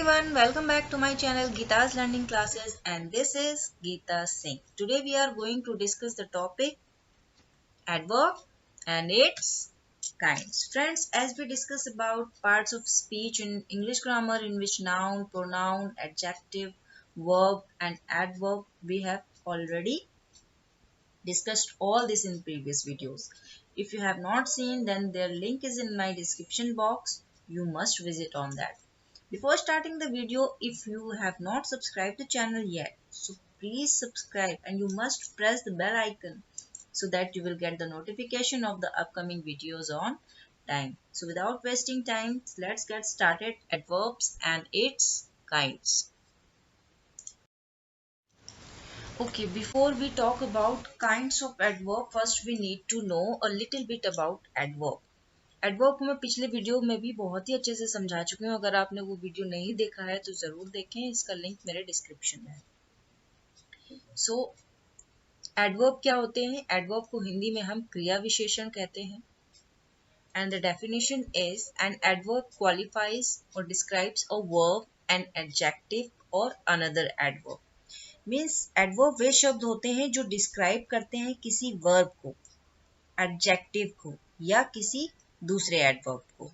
everyone, welcome back to my channel Geeta's Learning Classes, and this is Geeta Singh. Today we are going to discuss the topic adverb and its kinds. Friends, as we discuss about parts of speech in English grammar in which noun, pronoun, adjective, verb and adverb, we have already discussed all this in previous videos. If you have not seen, then their link is in my description box. You must visit on that. Before starting the video, if you have not subscribed the channel yet, so please subscribe and you must press the bell icon so that you will get the notification of the upcoming videos on time. So without wasting time, let's get started. Adverbs and its kinds. Okay, before we talk about kinds of adverb, first we need to know a little bit about adverb. Adverb को मैं पिछले video में भी बहुत ही अच्छे से समझा चुकी हूँ। अगर आपने वो वीडियो नहीं देखा है तो जरूर देखें, इसका लिंक मेरे डिस्क्रिप्शन में है। सो एडवर्ब क्या होते हैं? एडवर्ब को हिंदी में हम क्रिया विशेषण कहते हैं। And the definition is an adverb qualifies or describes a verb, an adjective or another adverb. Means adverb वे शब्द होते हैं जो डिस्क्राइब करते हैं किसी वर्ब को, एडजेक्टिव को या किसी दूसरे एडवर्ब को।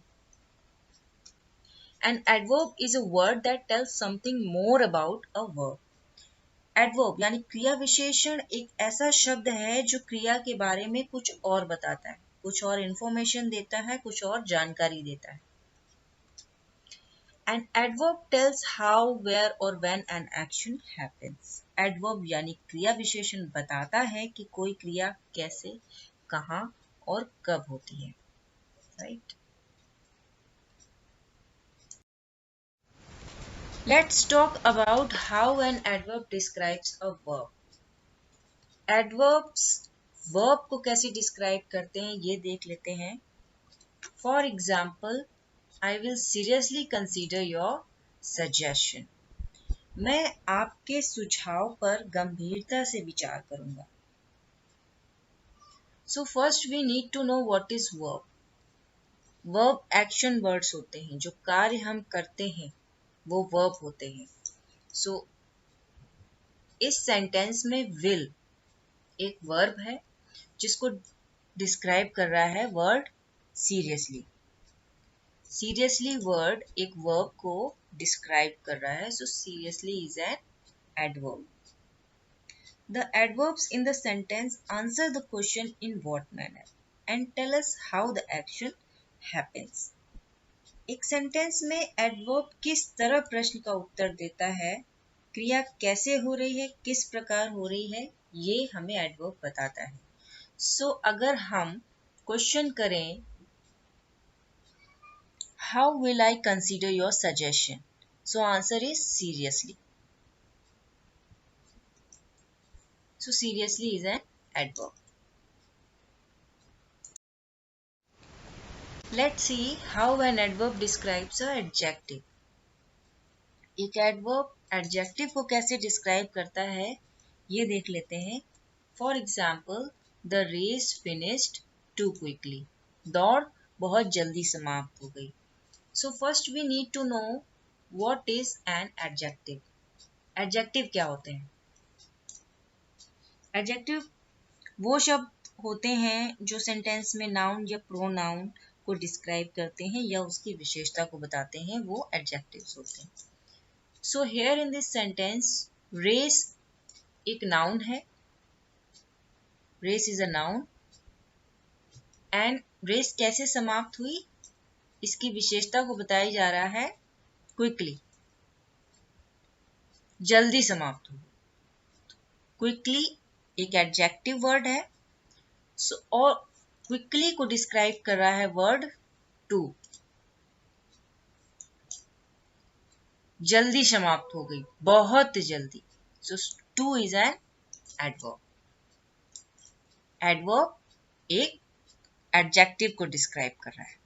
An adverb is a word that tells something more about a verb. Adverb यानी क्रिया विशेषण एक ऐसा शब्द है जो क्रिया के बारे में कुछ और बताता है, कुछ और इंफॉर्मेशन देता है, कुछ और जानकारी देता है। An adverb tells how, where or when an action happens. Adverb यानी क्रिया विशेषण बताता है कि कोई क्रिया कैसे, कहाँ और कब होती है। Right? Let's talk about how an adverb describes a verb. Adverbs verb को कैसे describe करते हैं ये देख लेते हैं। For example, I will seriously consider your suggestion. मैं आपके सुझाव पर गंभीरता से विचार करूंगा। So first we need to know what is verb. Verb action words होते हैं, जो कार्य हम करते हैं वो verb होते हैं। So इस सेंटेंस में will एक वर्ब है जिसको डिस्क्राइब कर रहा है वर्ड सीरियसली। सीरियसली वर्ड एक वर्ब को डिस्क्राइब कर रहा है, so seriously is an adverb. The adverbs in the sentence answer the question in what manner and tell us how the action happens. एक सेंटेंस में एडवर्ब किस तरह प्रश्न का उत्तर देता है, क्रिया कैसे हो रही है, किस प्रकार हो रही है, ये हमें एडवर्ब बताता है। सो अगर हम क्वेश्चन करें how will I consider your suggestion, so answer is seriously. So seriously is an adverb. Let's see how an adverb describes a adjective. एक एडवर्ब एडजेक्टिव को कैसे डिस्क्राइब करता है ये देख लेते हैं। For example, the race finished too quickly. दौड़ बहुत जल्दी समाप्त हो गई। So first we need to know what is an adjective. Adjective क्या होते हैं? एडजेक्टिव वो शब्द होते हैं जो सेंटेंस में नाउन या प्रोनाउन को डिस्क्राइब करते हैं या उसकी विशेषता को बताते हैं, वो एडजेक्टिव्स होते हैं। So here in this sentence race एक नाउन है, race is a noun and race कैसे समाप्त हुई इसकी विशेषता को बताया जा रहा है क्विकली, जल्दी समाप्त हुई। क्विकली एक एडजेक्टिव वर्ड है, सो और क्विकली को डिस्क्राइब कर रहा है वर्ड टू, जल्दी समाप्त हो गई, बहुत जल्दी। So too is an adverb. Adverb एक एडजेक्टिव को डिस्क्राइब कर रहा है,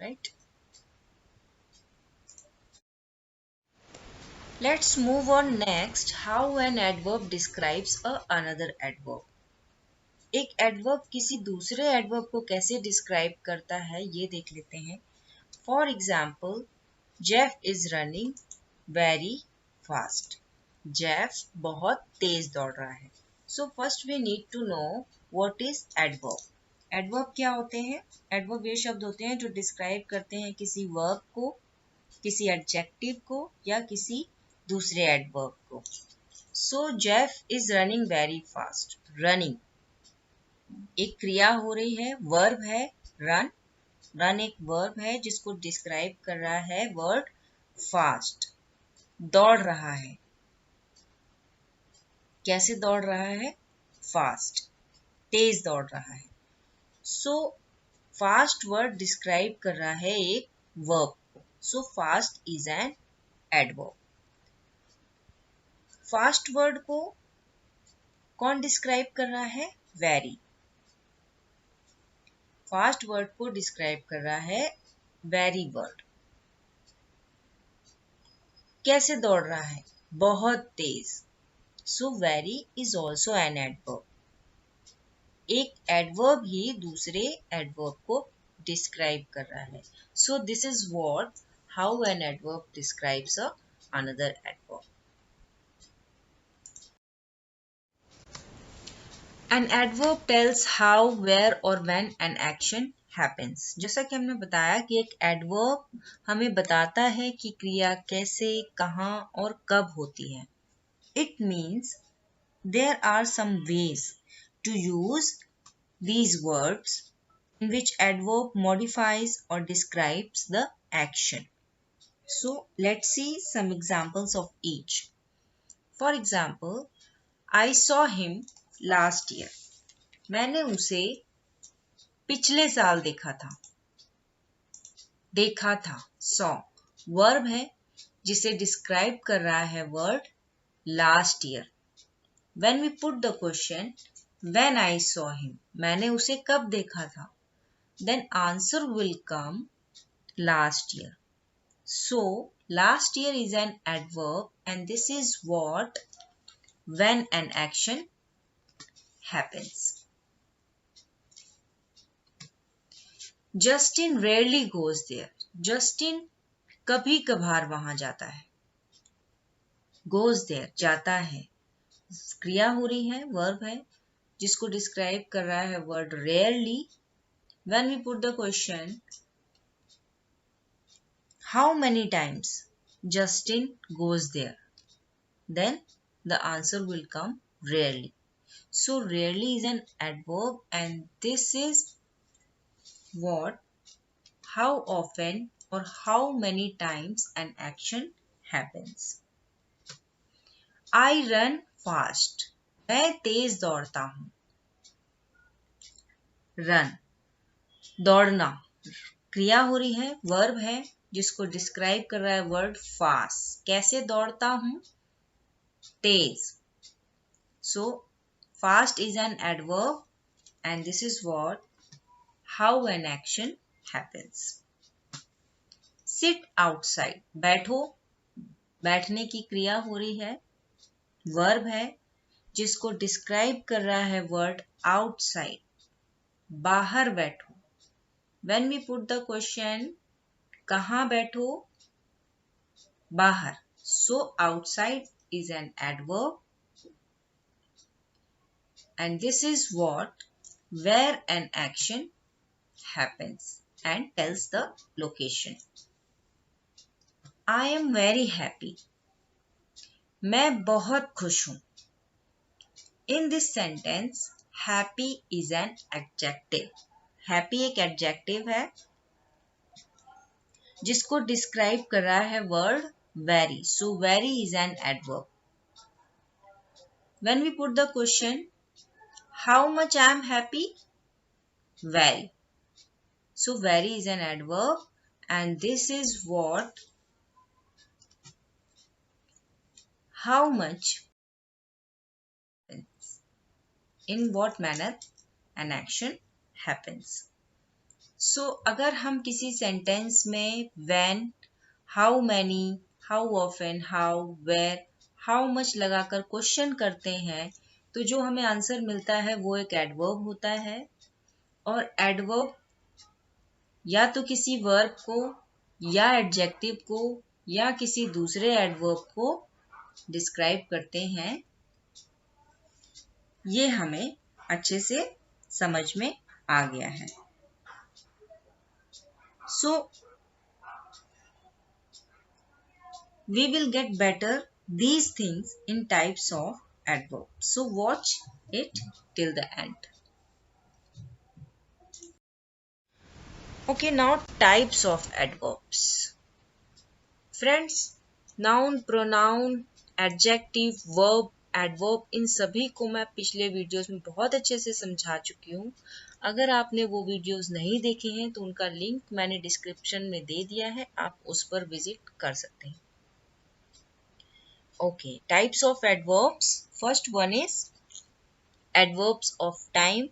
right? Let's move on next, how an adverb describes a another adverb. एक एडवर्ब किसी दूसरे एडवर्ब को कैसे डिस्क्राइब करता है ये देख लेते हैं। For example, Jeff is running very fast. Jeff बहुत तेज दौड़ रहा है। So first we need to know what is adverb. Adverb क्या होते हैं? एडवर्ब ये शब्द होते हैं जो डिस्क्राइब करते हैं किसी वर्ब को, किसी एडजेक्टिव को या किसी दूसरे एडवर्ब को। So Jeff is running very fast. Running एक क्रिया हो रही है, वर्ब है रन। रन एक वर्ब है जिसको डिस्क्राइब कर रहा है वर्ड फास्ट। दौड़ रहा है। कैसे दौड़ रहा है? फास्ट, तेज दौड़ रहा है। सो फास्ट वर्ड डिस्क्राइब कर रहा है एक वर्ब को। So fast is an adverb. Fast word को कौन डिस्क्राइब कर रहा है? वेरी। फास्ट वर्ड को डिस्क्राइब कर रहा है वेरी वर्ड। कैसे दौड़ रहा है? बहुत तेज। So very is also an adverb. एक एडवर्ब ही दूसरे एडवर्ब को डिस्क्राइब कर रहा है। So this is what how an adverb describes another adverb. An adverb tells how, where or when an action happens. जैसा कि हमने बताया कि एक adverb हमें बताता है कि क्रिया कैसे, कहाँ और कब होती है. It means there are some ways to use these words in which adverb modifies or describes the action. So let's see some examples of each. For example, I saw him last year. मैंने उसे पिछले साल देखा था। देखा था, saw verb है जिसे डिस्क्राइब कर रहा है word last year. When we put the question when I saw him, मैंने उसे कब देखा था, then answer will come last year. So last year is an adverb and this is what when an action happens. Justin rarely goes there. Justin कभी कभार वहां जाता है। गोज देयर जाता है, क्रिया हो रही है, वर्ब है जिसको डिस्क्राइब कर रहा है word rarely. When we put the question how many times Justin goes there, then the answer will come rarely. So rarely is an adverb and this is what, how often or how many times an action happens. I run fast. मैं तेज दौड़ता हूँ। Run दौड़ना क्रिया हो रही है, verb है जिसको डिस्क्राइब कर रहा है वर्ड फास्ट। कैसे दौड़ता हूँ? तेज। So fast is an adverb and this is what, how an action happens. Sit outside. बैठो, बैठने की क्रिया हो रही है, वर्ब है जिसको डिस्क्राइब कर रहा है वर्ड आउटसाइड। बाहर बैठो। When we put the question कहाँ बैठो? बाहर. So outside is an adverb and this is what, where an action happens and tells the location. I am very happy. मैं बहुत खुश हूँ। In this sentence, happy is an adjective. Happy एक adjective है जिसको डिस्क्राइब कर रहा है word very. So very is an adverb. When we put the question, how much I am happy? Very. So very is an adverb and this is what, how much, in what manner an action happens. So अगर हम किसी sentence में when, how many, how often, how, where, how much लगाकर question करते हैं तो जो हमें आंसर मिलता है वो एक एडवर्ब होता है। और एडवर्ब या तो किसी वर्ब को या एडजेक्टिव को या किसी दूसरे एडवर्ब को डिस्क्राइब करते हैं, ये हमें अच्छे से समझ में आ गया है। So we will get better these things in types of adverb. So watch it till the end. Okay, now types of adverbs. Friends, noun, pronoun, adjective, verb, adverb, इन सभी को मैं पिछले वीडियोस में बहुत अच्छे से समझा चुकी हूँ। अगर आपने वो वीडियोस नहीं देखे हैं तो उनका लिंक मैंने डिस्क्रिप्शन में दे दिया है, आप उस पर विजिट कर सकते हैं। Okay, types of adverbs. First one is adverbs of time,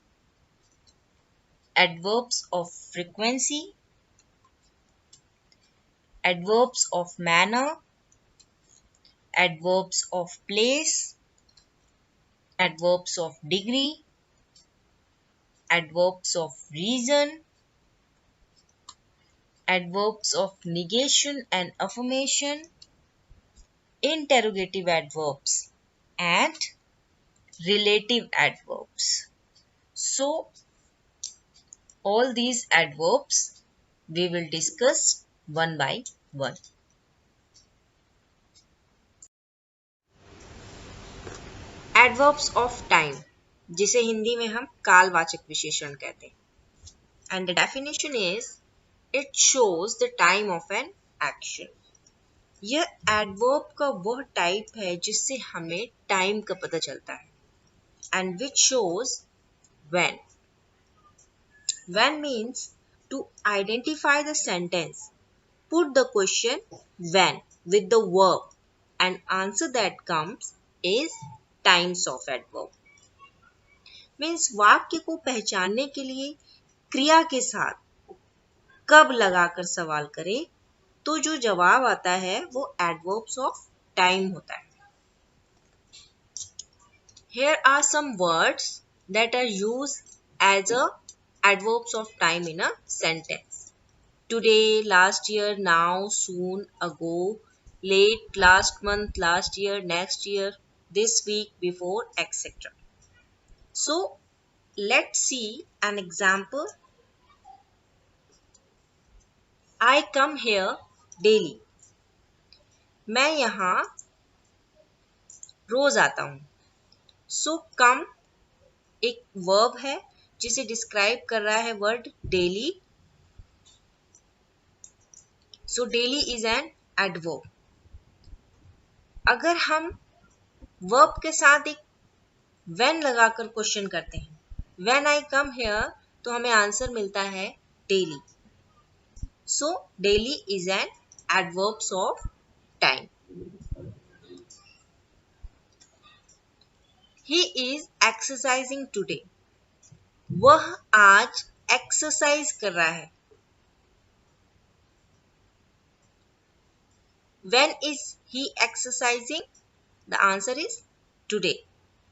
adverbs of frequency, adverbs of manner, adverbs of place, adverbs of degree, adverbs of reason, adverbs of negation and affirmation, interrogative adverbs, and relative adverbs. So, all these adverbs we will discuss one by one. Adverbs of time, जिसे हिंदी में हम कालवाचक विशेषण कहते हैं. And the definition is, it shows the time of an action. यह adverb का वह type है जिससे हमें टाइम का पता चलता है. And which shows when. When means to identify the sentence. Put the question when with the verb and answer that comes is times of adverb. Means वाक्य को पहचानने के लिए क्रिया के साथ कब लगाकर सवाल करें तो जो जवाब आता है वो adverbs of time होता है. Here are some words that are used as a adverbs of time in a sentence. Today, last year, now, soon, ago, late, last month, last year, next year, this week, before, etc. So, let's see an example. I come here daily. मैं यहाँ रोज आता हूँ. So, come एक verb है जिसे describe कर रहा है word daily. So, daily is an adverb. अगर हम verb के साथ एक when लगाकर क्वेश्चन करते हैं, when I come here, तो हमें आंसर मिलता है daily. So, daily is an adverbs of time. He is exercising today. वह आज एक्सरसाइज कर रहा है. When is he exercising? The answer is today.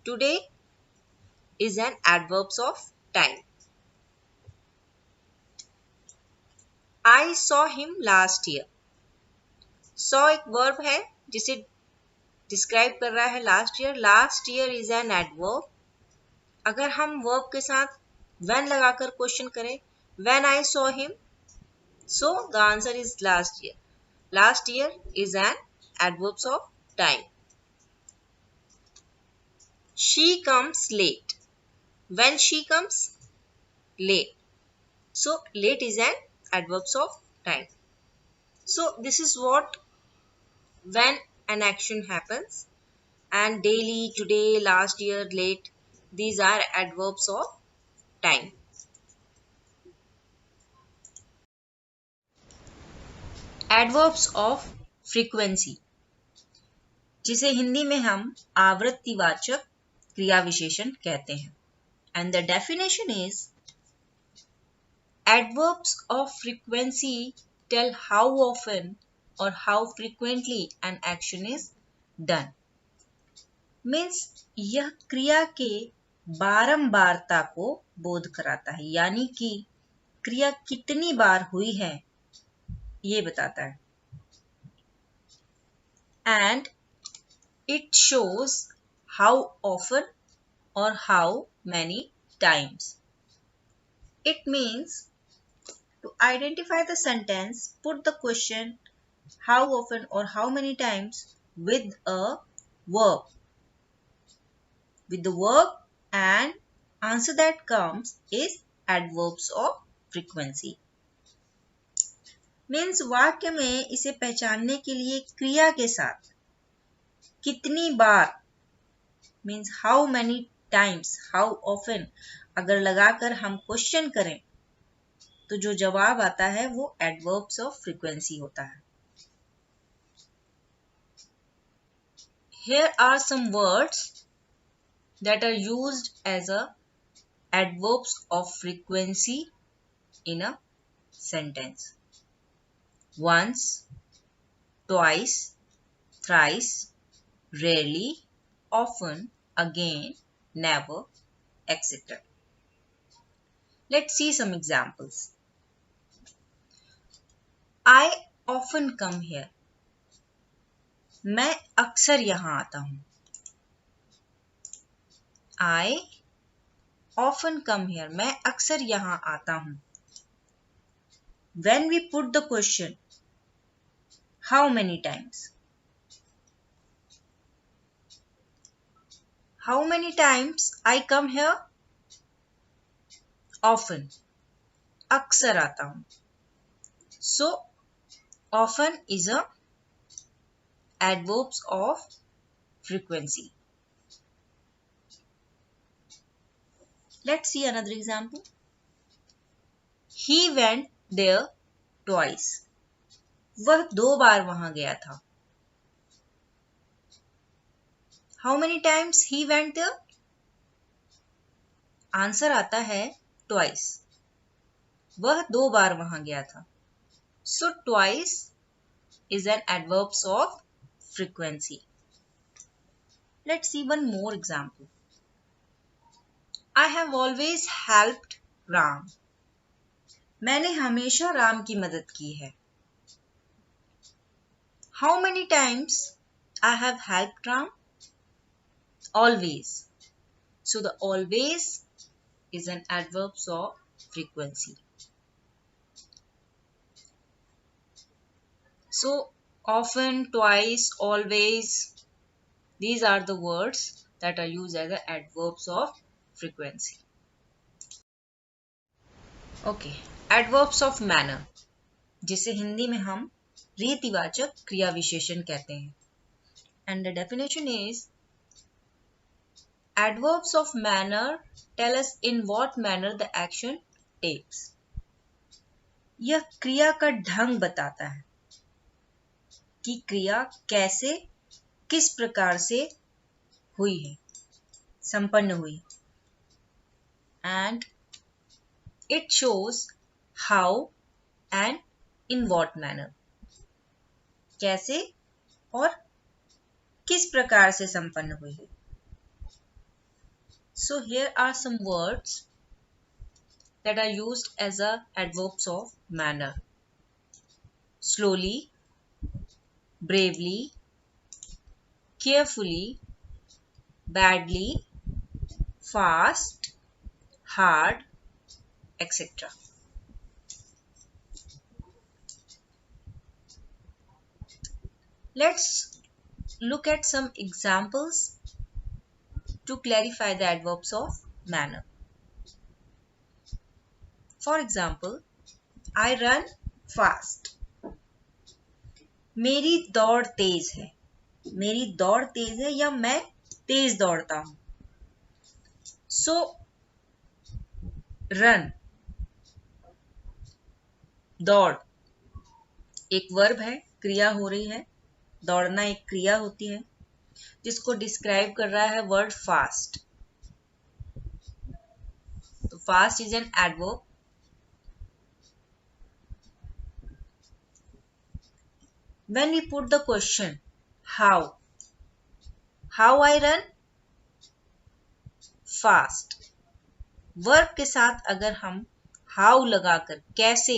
Today is an adverbs of time. I saw him last year. Saw एक verb है जिसे describe कर रहा है last year. Last year is an adverb. अगर हम verb के साथ when लगाकर क्वेश्चन करें, when I saw him, so the answer is last year. Last year is an adverbs of time. She comes late. When she comes late. So late is an adverbs of time. So this is what when an action happens, and daily, today, last year, late, these are adverbs of time. Adverbs of frequency, जिसे हिंदी में हम आवृत्तिवाचक क्रिया विशेषण कहते हैं. And the definition is, adverbs of frequency tell how often or how frequently an action is done. Means यह क्रिया के बारंबारता को बोध कराता है, यानी कि क्रिया कितनी बार हुई है ये बताता है। And it shows how often और how many times. It means to identify the sentence, put the question how often or how many times with a verb. With the verb, and answer that comes is adverbs of frequency. Means वाक्य में इसे पहचानने के लिए क्रिया के साथ कितनी बार means how many times, how often अगर लगाकर हम क्वेश्चन करें तो जो जवाब आता है वो एडवर्ब्स ऑफ फ्रीक्वेंसी होता है। Here are some words that are used as a adverbs of frequency in a sentence. Once, twice, thrice, rarely, often, again, never, etc. Let's see some examples. I often come here. मैं अक्सर यहाँ आता हूँ। I often come here. मैं अक्सर यहाँ आता हूँ। When we put the question, how many times? How many times I come here? Often. अक्सर आता हूँ। So, often is a adverbs of frequency. Let's see another example. He went there twice. वह 2 बार वहां गया था। How many times he went there? Answer आता है twice. वह 2 बार वहां गया था। So twice is an adverbs of frequency. Let's see one more example. I have always helped Ram. मैंने हमेशा राम की मदद की है। How many times I have helped Ram? Always. So the always is an adverbs of frequency. So often, twice, always, these are the words that are used as the adverbs of frequency. Okay, adverbs of manner, जिसे हिंदी में हम रीतिवाचक क्रिया विशेषण कहते हैं। And the definition is adverbs of manner tell us in what manner the action takes. यह क्रिया का ढंग बताता है कि क्रिया कैसे, किस प्रकार से हुई है, संपन्न हुई। And it shows how and in what manner. कैसे और किस प्रकार से संपन्न हुई है। So here are some words that are used as a adverbs of manner. Slowly, bravely, carefully, badly, fast, hard, etc. Let's look at some examples to clarify the adverbs of manner. For example, I run fast. मेरी दौड़ तेज है। मेरी दौड़ तेज है या मैं तेज दौड़ता हूं। So, run, दौड़ एक वर्ब है, क्रिया हो रही है। दौड़ना एक क्रिया होती है जिसको डिस्क्राइब कर रहा है वर्ड फास्ट। तो fast is an adverb. When we put the question how I run fast, verb के साथ अगर हम how लगाकर, कैसे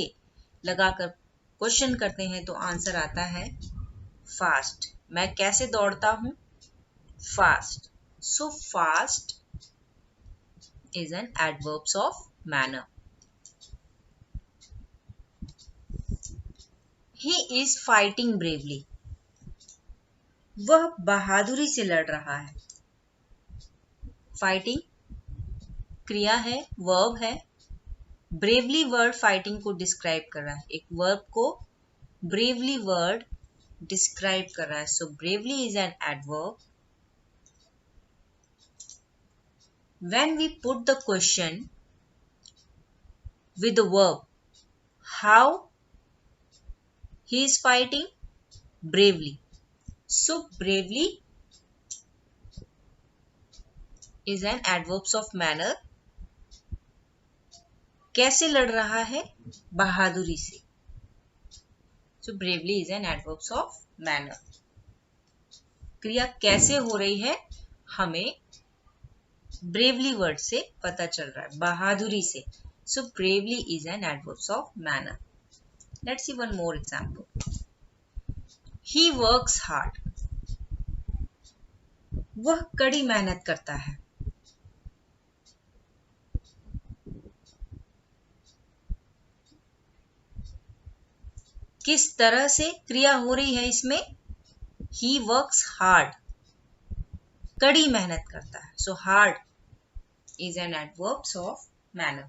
लगाकर क्वेश्चन करते हैं तो आंसर आता है फास्ट। मैं कैसे दौड़ता हूं? Fast. So fast is an adverbs of manner. He is fighting bravely. वह बहादुरी से लड़ रहा है। फाइटिंग क्रिया है, वर्ब है। ब्रेवली वर्ड फाइटिंग को डिस्क्राइब कर रहा है। एक वर्ब को ब्रेवली वर्ड डिस्क्राइब कर रहा है। So bravely is an adverb. When we put the question with the verb, how he is fighting? Bravely. So bravely is an adverbs of manner. कैसे लड़ रहा है? बहादुरी से. So bravely is an adverbs of manner. क्रिया कैसे हो रही है? हमें bravely वर्ड से पता चल रहा है, बहादुरी से. So bravely is an adverbs of manner. Let's see one more example. He works hard. वह कड़ी मेहनत करता है. किस तरह से क्रिया हो रही है इसमें? He works hard. कड़ी मेहनत करता है. So hard is an adverbs of manner.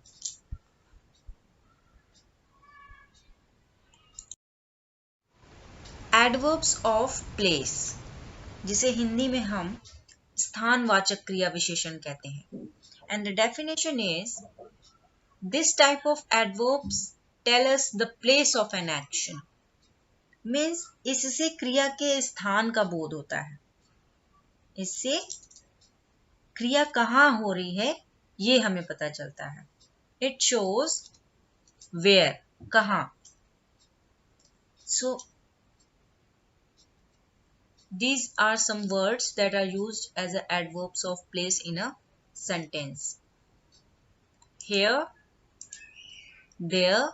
Adverbs of place, जिसे हिंदी में हम स्थानवाचक क्रिया विशेषण कहते हैं. And the definition is, this type of adverbs tell us the place of an action. Means इससे क्रिया के स्थान का बोध होता है. इससे क्रिया कहाँ हो रही है ये हमें पता चलता है. It shows where, कहाँ. So these are some words that are used as adverbs of place in a sentence. Here, there,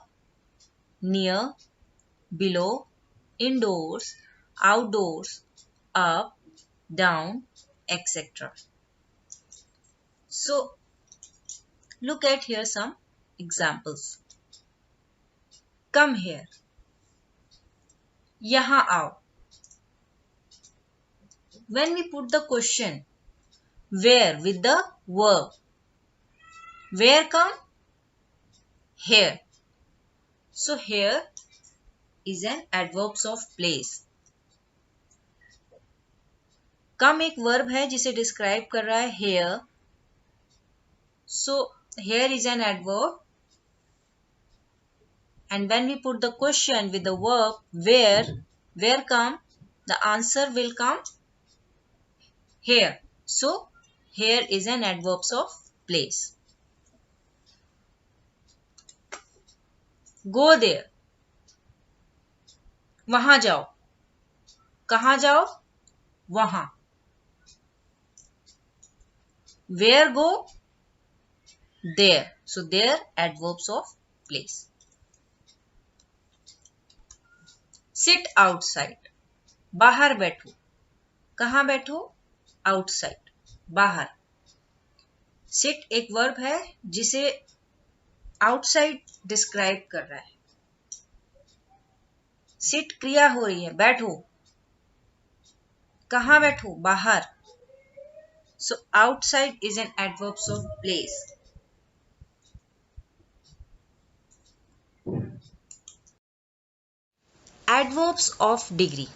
near, below, indoors, outdoors, up, down, etc. So look at here some examples. Come here. यहाँ आओ. When we put the question where with the verb, where come? Here. So here is an adverbs of place. come एक verb है जिसे describe कर रहा है here. So here is an adverb. And when we put the question with the verb where come, the answer will come here. So here is an adverbs of place. Go there. वहां जाओ. कहां जाओ? वहां. Where go? There. So there adverbs of place. Sit outside. बाहर बैठो. कहां बैठो? Outside. बाहर. Sit एक वर्ब है जिसे outside डिस्क्राइब कर रहा है. Sit क्रिया हो रही है, बैठो. कहां बैठो? बाहर. So outside is an adverbs of place. Adverbs of degree,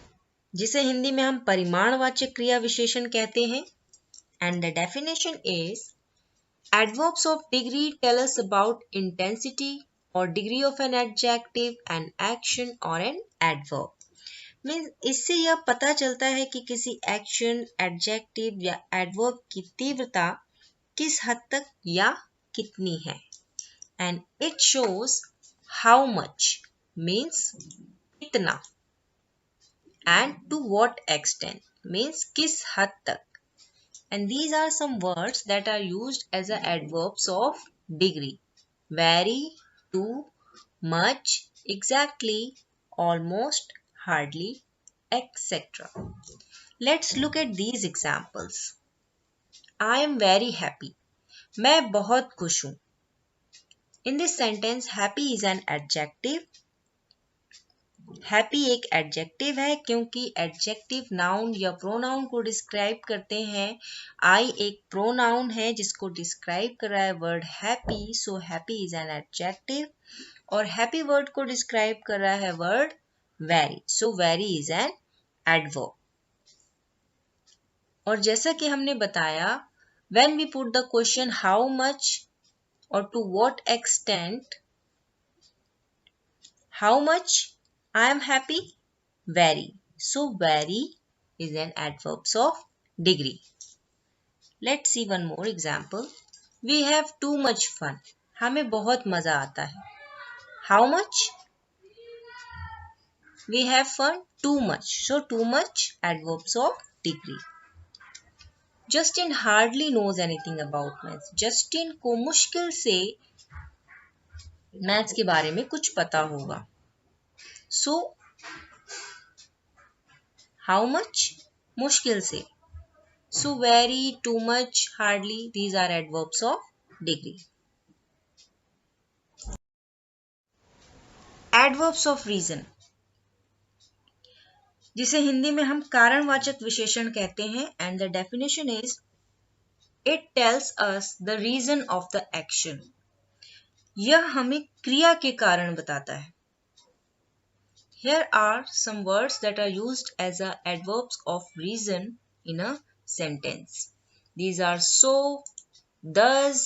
जिसे हिंदी में हम परिमाणवाचक क्रिया विशेषण कहते हैं. And the definition is, adverbs of degree tell us about intensity or degree of an adjective, an action or an adverb. Means इससे यह पता चलता है कि किसी एक्शन, एडजेक्टिव या एडवर्ब की तीव्रता किस हद तक या कितनी है. And it shows how much means कितना, and to what extent means किस हद तक. And these are some words that are used as adverbs of degree. Very, too, much, exactly, almost, hardly, etc. Let's look at these examples. I am very happy. मैं बहुत खुश हूँ. In this sentence, happy is an adjective. Happy एक adjective है क्योंकि adjective noun या pronoun को describe करते हैं. आई एक प्रोनाउन है जिसको डिस्क्राइब कर रहा है word happy, so happy is an adjective. और हैप्पी वर्ड को डिस्क्राइब कर रहा है word very, so very is an adverb. और जैसा कि हमने बताया, when we put the question how much और to what extent, how much I am happy, very. So very is an adverb of degree. Let's see one more example. We have too much fun. हमें बहुत मजा आता है. How much? We have fun too much. So too much adverbs of degree. Justin hardly knows anything about maths. Justin को मुश्किल से maths के बारे में कुछ पता होगा. So how much? मुश्किल से. So very, too much, hardly, these are adverbs of degree. Adverbs of reason, जिसे हिंदी में हम कारणवाचक विशेषण कहते हैं, and the definition is it tells us the reason of the action. यह हमें क्रिया के कारण बताता है. Here are some words that are used as a adverbs of reason in a sentence. These are so, thus,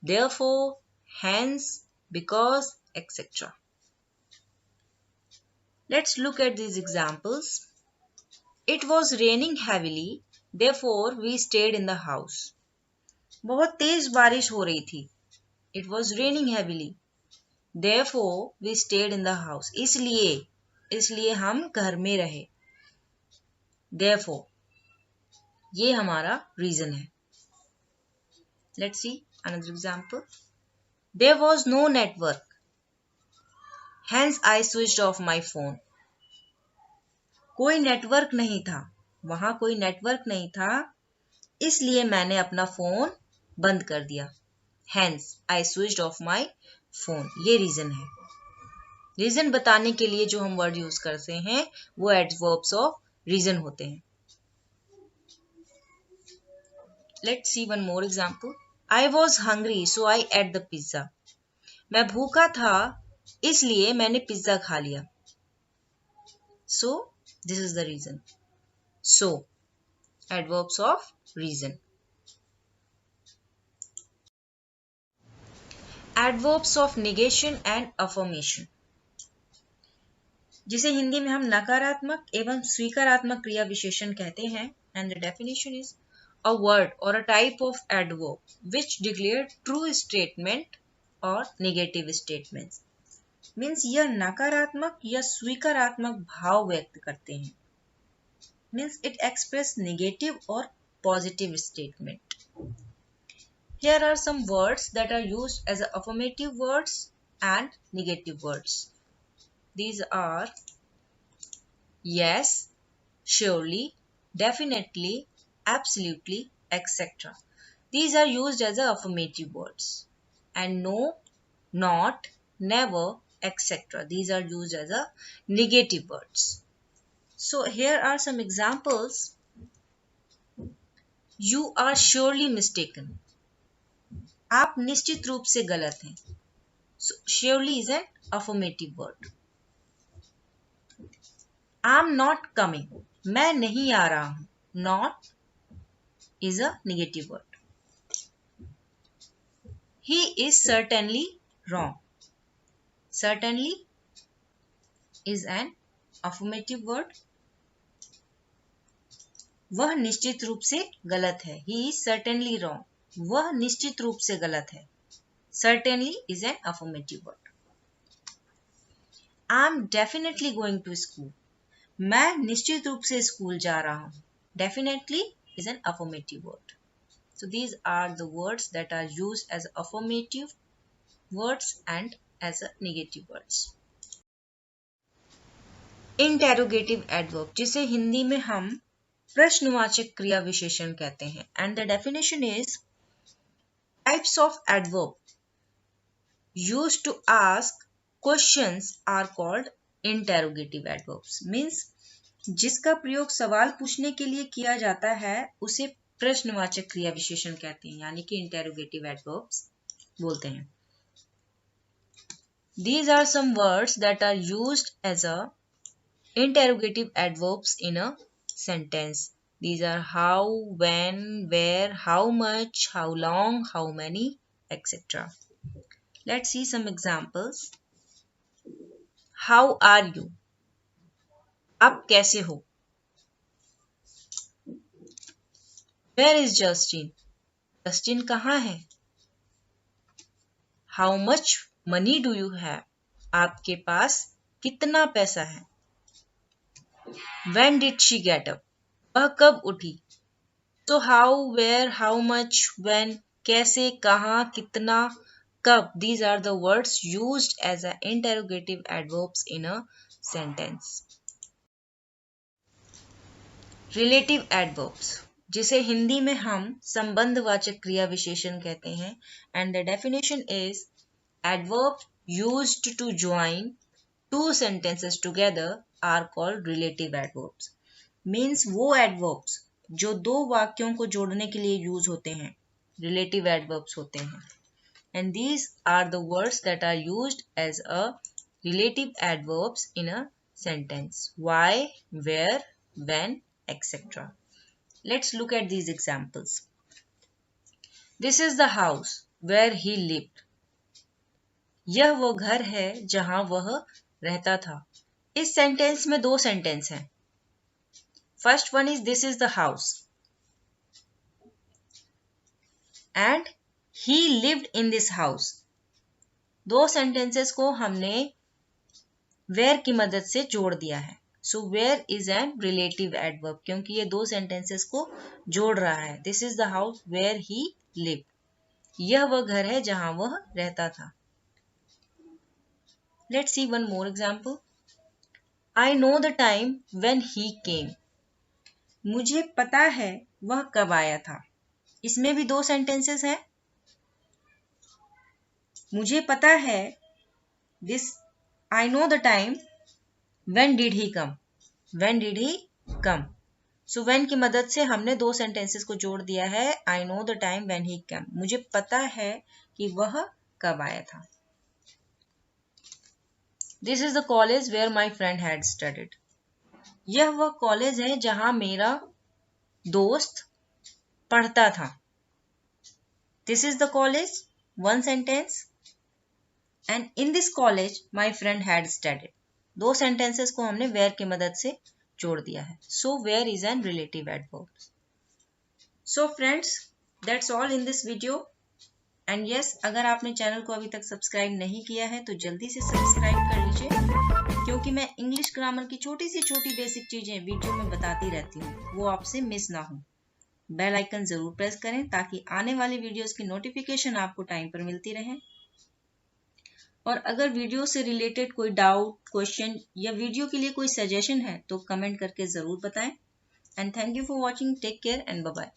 therefore, hence, because, etc. Let's look at these examples. It was raining heavily, therefore we stayed in the house. बहुत तेज बारिश हो रही थी. It was raining heavily, therefore we stayed in the house. इसलिए हम घर में रहे. Therefore, ये हमारा reason है. Let's see another example. There was no network, hence I switched off my phone. कोई नेटवर्क नहीं था, वहां कोई नेटवर्क नहीं था, इसलिए मैंने अपना फोन बंद कर दिया. Hence I switched off my phone. ये रीजन है. रीजन बताने के लिए जो हम वर्ड यूज करते हैं वो एडवर्ब्स ऑफ रीजन होते हैं. Let's see one more example. I was hungry, so I ate the pizza. मैं भूखा था, इसलिए मैंने पिज्जा खा लिया. So this is the reason. So adverbs of reason. Adverbs of negation and affirmation, जिसे हिंदी में हम नकारात्मक एवं स्वीकारात्मक क्रिया विशेषण कहते हैं. And the definition is a word or a type of adverb which declare true statement or negative statements. Means यह नकारात्मक या स्वीकारात्मक भाव व्यक्त करते हैं. Means it express negative or positive statement. Here are some words that are used as affirmative words and negative words. These are yes, surely, definitely, absolutely, etc. These are used as affirmative words. And no, not, never, etc. These are used as negative words. So here are some examples. You are surely mistaken. आप निश्चित रूप से गलत हैं. So surely is an affirmative word. I'm not coming. मैं नहीं आ रहा हूं. Not is a negative word. He is certainly wrong. Certainly is an affirmative word. वह निश्चित रूप से गलत है. He is certainly wrong. वह निश्चित रूप से गलत है. Certainly is an affirmative word. I'm definitely going to school. मैं निश्चित रूप से स्कूल जा रहा हूं. Definitely is an affirmative word. So these are the words that are used as affirmative words and as a negative words. Interrogative adverb जिसे हिंदी में हम प्रश्नवाचक क्रिया विशेषण कहते हैं। And the definition is types of adverb used to ask questions are called interrogative adverbs। Means जिसका प्रयोग सवाल पूछने के लिए किया जाता है उसे प्रश्नवाचक क्रिया विशेषण कहते हैं, यानी कि इंटेरोगेटिव एडवर्ब्स बोलते हैं। These are some words that are used as a interrogative adverbs in a sentence. These are how, when, where, how much, how long, how many, etc. Let's see some examples. How are you? आप कैसे हो? Where is Justin? Justin कहाँ है? How much money do you have? आपके पास कितना पैसा है? When did she get up? वह कब उठी? So how, where, how much, when, कैसे, कहाँ, कितना, कब, these are the words used as a interrogative adverbs in a sentence. Relative adverbs जिसे हिंदी में हम संबंधवाचक क्रिया विशेषण कहते हैं। And the definition is adverb used to join two sentences together are called relative adverbs. Means वो adverbs जो दो वाक्यों को जोड़ने के लिए यूज होते हैं relative adverbs होते हैं। And these are the words that are used as a relative adverbs in a sentence. Why, where, when, etc. Let's look at these examples. This is the house where he lived. यह वो घर है जहां वह रहता था। इस sentence में दो सेंटेंस हैं। First one is this is the house and he lived in this house. दो सेंटेंसेस को हमने where की मदद से जोड़ दिया है। So where is an relative adverb क्योंकि ये दो सेंटेंसेस को जोड़ रहा है। This is the house where he lived. यह वह घर है जहां वह रहता था। Let's see one more example. I know the time when he came. मुझे पता है वह कब आया था। इसमें भी दो सेंटेंसेस हैं। मुझे पता है this I know the time when did he come. When did he come? So when की मदद से हमने दो सेंटेंसेस को जोड़ दिया है। I know the time when he came. मुझे पता है कि वह कब आया था। This is the college where my friend had studied. यह वह कॉलेज है जहां मेरा दोस्त पढ़ता था। This is the college, one sentence. And in this college, my friend had studied. दो sentences को हमने where की मदद से जोड़ दिया है। So where is an relative adverb. So friends, that's all in this video. And yes, अगर आपने चैनल को अभी तक सब्सक्राइब नहीं किया है तो जल्दी से सब्सक्राइब कर लीजिए क्योंकि मैं इंग्लिश ग्रामर की छोटी सी छोटी बेसिक चीजें वीडियो में बताती रहती हूँ, वो आपसे मिस ना हो। बेल आइकन जरूर प्रेस करें ताकि आने वाली वीडियोस की नोटिफिकेशन आपको टाइम पर मिलती रहे। और अगर वीडियो से रिलेटेड कोई डाउट, क्वेश्चन या वीडियो के लिए कोई सजेशन है तो कमेंट करके जरूर बताएं। And thank you for watching. Take care and bye bye.